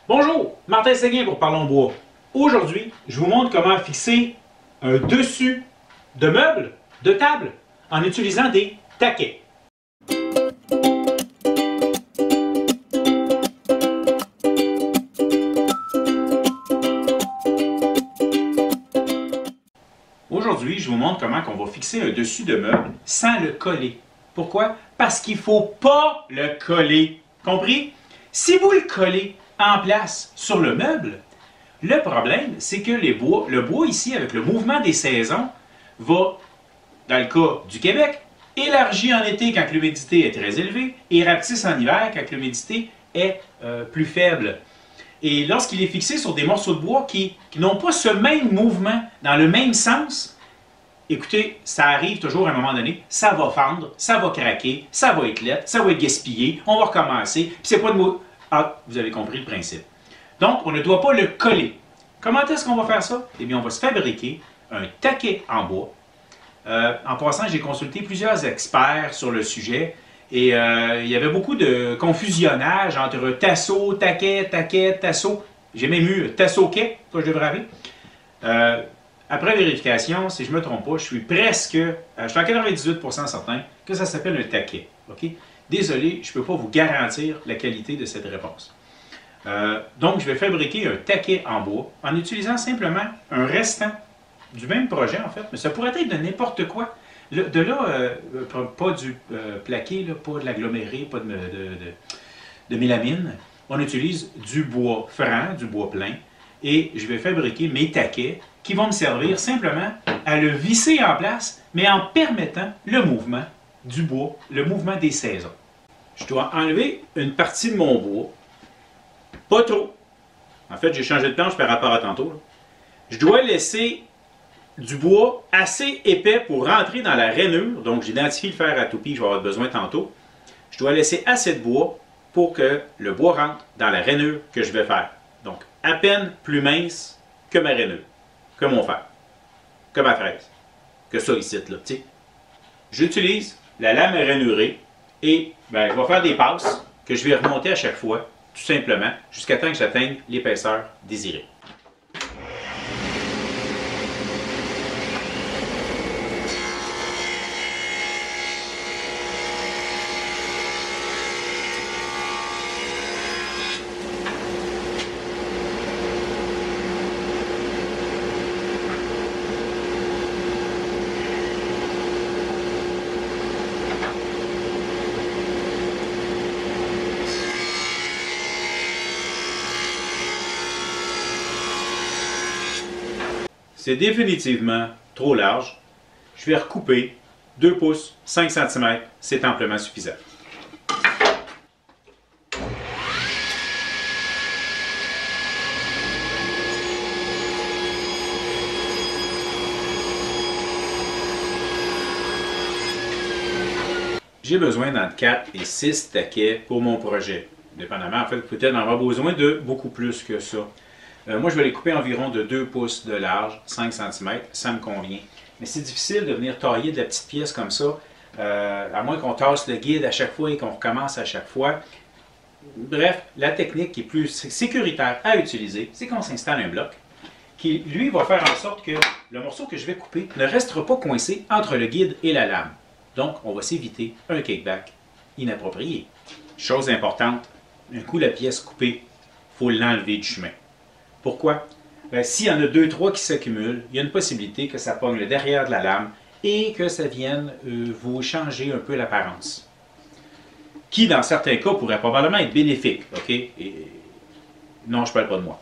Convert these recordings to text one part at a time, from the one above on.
Bonjour, Martin Séguin pour Parlons Bois. Aujourd'hui, je vous montre comment fixer un dessus de meuble, de table, en utilisant des taquets. Aujourd'hui, je vous montre comment on va fixer un dessus de meuble sans le coller. Pourquoi? Parce qu'il ne faut pas le coller. Compris? Si vous le collez en place sur le meuble, le problème, c'est que le bois ici, avec le mouvement des saisons, va, dans le cas du Québec, élargir en été quand l'humidité est très élevée et rapetisse en hiver quand l'humidité est plus faible. Et lorsqu'il est fixé sur des morceaux de bois qui n'ont pas ce même mouvement dans le même sens, écoutez, ça arrive toujours à un moment donné, ça va fendre, ça va craquer, ça va être laid, ça va être gaspillé, on va recommencer, puis c'est pas de mot. Ah, vous avez compris le principe. Donc, on ne doit pas le coller. Comment est-ce qu'on va faire ça? Eh bien, on va se fabriquer un taquet en bois. En passant, j'ai consulté plusieurs experts sur le sujet et il y avait beaucoup de confusionnage entre tasseau, taquet, tasseau. J'ai même eu tasseau-quai, que je devrais appeler. Après vérification, si je ne me trompe pas, je suis à 98% certain que ça s'appelle un taquet. Okay? Désolé, je ne peux pas vous garantir la qualité de cette réponse. Donc, je vais fabriquer un taquet en bois en utilisant simplement un restant du même projet, en fait, mais ça pourrait être de n'importe quoi. Pas du plaqué, là, pas de l'aggloméré, pas de mélamine. On utilise du bois franc, du bois plein, et je vais fabriquer mes taquets qui vont me servir simplement à le visser en place, mais en permettant le mouvement du bois, le mouvement des saisons. Je dois enlever une partie de mon bois, pas trop. En fait, j'ai changé de planche par rapport à tantôt. Là. Je dois laisser du bois assez épais pour rentrer dans la rainure. Donc, j'identifie le fer à toupie que je vais avoir besoin tantôt. Je dois laisser assez de bois pour que le bois rentre dans la rainure que je vais faire. Donc, à peine plus mince que ma rainure, que mon fer, que ma fraise, que ça ici, là. J'utilise la lame à rainurée et je vais faire des passes que je vais remonter à chaque fois, tout simplement, jusqu'à temps que j'atteigne l'épaisseur désirée. C'est définitivement trop large. Je vais recouper 2 pouces, 5 cm, c'est amplement suffisant. J'ai besoin d'entre 4 et 6 taquets pour mon projet. Dépendamment, en fait, peut-être en avoir besoin de beaucoup plus que ça. Moi, je vais les couper environ de 2 pouces de large, 5 cm, ça me convient. Mais c'est difficile de venir tailler de la petite pièce comme ça, à moins qu'on tasse le guide à chaque fois et qu'on recommence à chaque fois. Bref, la technique qui est plus sécuritaire à utiliser, c'est qu'on s'installe un bloc qui, lui, va faire en sorte que le morceau que je vais couper ne restera pas coincé entre le guide et la lame. Donc, on va s'éviter un kickback inapproprié. Chose importante, un coup la pièce coupée, il faut l'enlever du chemin. Pourquoi? S'il y en a 2-3 qui s'accumulent, il y a une possibilité que ça pogne le derrière de la lame et que ça vienne vous changer un peu l'apparence. Qui, dans certains cas, pourrait probablement être bénéfique. Okay? Non, je ne parle pas de moi.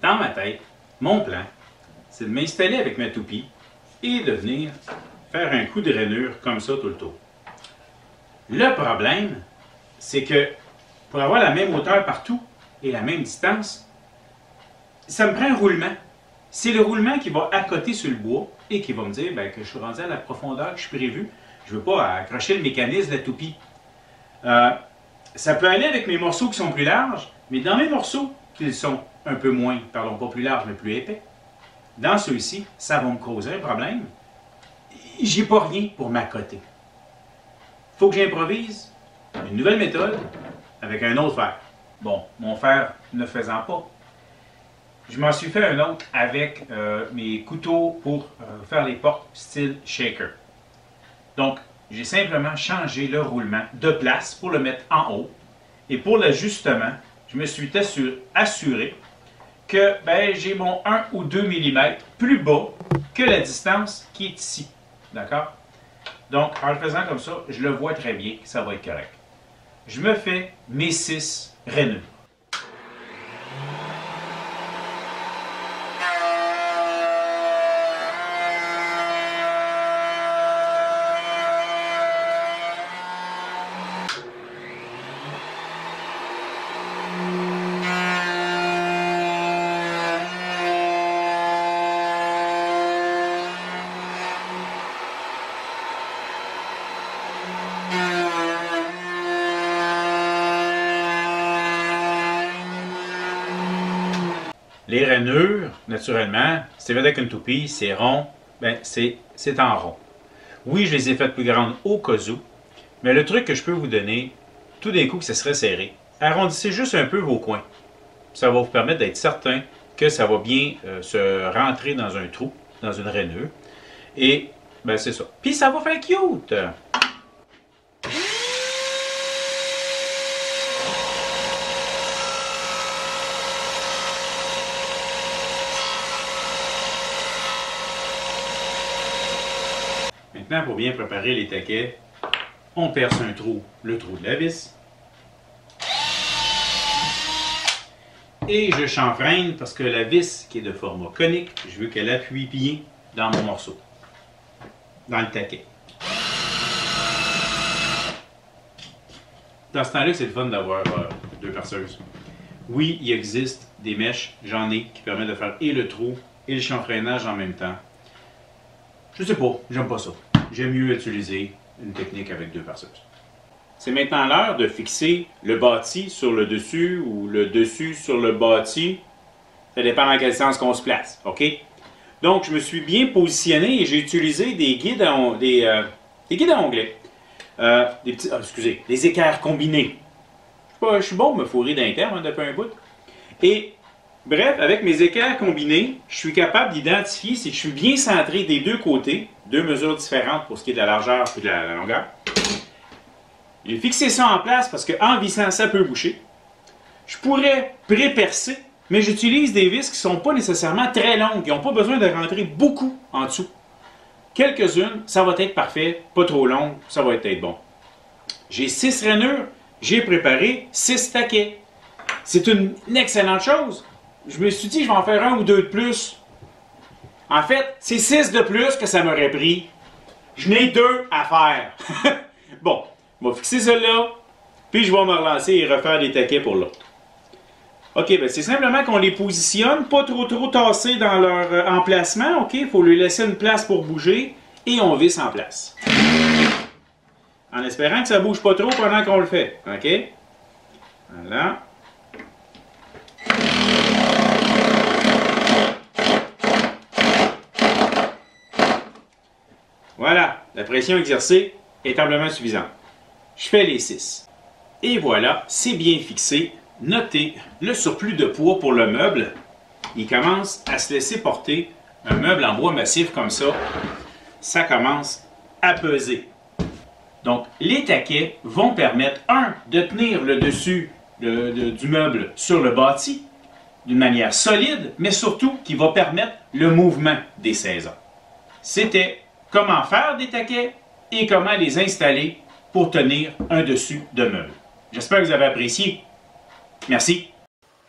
Dans ma tête, mon plan, c'est de m'installer avec ma toupie et de venir faire un coup de rainure comme ça tout le tour. Le problème, c'est que pour avoir la même hauteur partout et la même distance, ça me prend un roulement. C'est le roulement qui va accoter sur le bois et qui va me dire que je suis rendu à la profondeur que je suis prévu. Je ne veux pas accrocher le mécanisme de la toupie. Ça peut aller avec mes morceaux qui sont plus larges, mais dans mes morceaux qui sont un peu moins, pardon, pas plus larges, mais plus épais, dans ceux-ci, ça va me causer un problème. J'ai pas rien pour m'accoter. Il faut que j'improvise une nouvelle méthode avec un autre fer. Bon, mon fer ne faisant pas, je m'en suis fait un autre avec mes couteaux pour faire les portes style shaker. Donc, j'ai simplement changé le roulement de place pour le mettre en haut. Et pour l'ajustement, je me suis assuré que j'ai mon 1 ou 2 mm plus bas que la distance qui est ici. D'accord? Donc, en le faisant comme ça, je le vois très bien, ça va être correct. Je me fais mes 6 rainures. Les rainures, naturellement, c'est fait avec une toupie, c'est rond, c'est en rond. Oui, je les ai faites plus grandes au cas où, mais le truc que je peux vous donner, tout d'un coup que ça serait serré, arrondissez juste un peu vos coins. Ça va vous permettre d'être certain que ça va bien se rentrer dans un trou, dans une rainure. Et, c'est ça. Puis ça va faire cute! Maintenant, pour bien préparer les taquets, on perce un trou, le trou de la vis. Et je chanfreine parce que la vis, qui est de format conique, je veux qu'elle appuie bien dans mon morceau, dans le taquet. Dans ce temps-là, c'est le fun d'avoir 2 perceuses. Oui, il existe des mèches, j'en ai, qui permettent de faire et le trou et le chanfreinage en même temps. Je sais pas, j'aime pas ça. J'aime mieux utiliser une technique avec 2 perceuses. C'est maintenant l'heure de fixer le bâti sur le dessus ou le dessus sur le bâti. Ça dépend dans quel sens qu'on se place, OK? Donc, je me suis bien positionné et j'ai utilisé des guides à onglets. Des équerres combinés. Je suis bon me fourrer d'un terme depuis un bout. Et bref, avec mes équerres combinés, je suis capable d'identifier si je suis bien centré des deux côtés, 2 mesures différentes pour ce qui est de la largeur et de la longueur. J'ai fixé ça en place parce qu'en vissant, ça peut boucher. Je pourrais pré-percer, mais j'utilise des vis qui ne sont pas nécessairement très longues. Ils n'ont pas besoin de rentrer beaucoup en dessous. Quelques-unes, ça va être parfait, pas trop long, ça va être bon. J'ai 6 rainures, j'ai préparé 6 taquets. C'est une excellente chose. Je me suis dit, je vais en faire 1 ou 2 de plus. En fait, c'est 6 de plus que ça m'aurait pris. Je n'ai 2 à faire. Bon, on va fixer celle-là, puis je vais me relancer et refaire des taquets pour l'autre. OK, c'est simplement qu'on les positionne, pas trop tassés dans leur emplacement, OK? Il faut lui laisser une place pour bouger, et on visse en place. En espérant que ça ne bouge pas trop pendant qu'on le fait, OK? Voilà. Voilà, la pression exercée est amplement suffisante. Je fais les 6. Et voilà, c'est bien fixé. Notez le surplus de poids pour le meuble. Il commence à se laisser porter. Un meuble en bois massif comme ça commence à peser. Donc, les taquets vont permettre, de tenir le dessus du meuble sur le bâti d'une manière solide, mais surtout qui va permettre le mouvement des saisons. C'était comment faire des taquets et comment les installer pour tenir un dessus de meuble. J'espère que vous avez apprécié. Merci.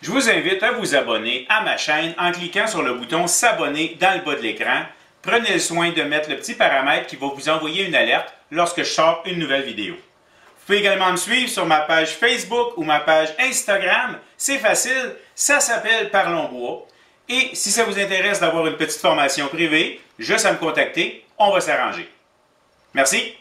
Je vous invite à vous abonner à ma chaîne en cliquant sur le bouton s'abonner dans le bas de l'écran. Prenez le soin de mettre le petit paramètre qui va vous envoyer une alerte lorsque je sors une nouvelle vidéo. Vous pouvez également me suivre sur ma page Facebook ou ma page Instagram. C'est facile, ça s'appelle Parlons Bois. Et si ça vous intéresse d'avoir une petite formation privée, juste à me contacter, on va s'arranger. Merci.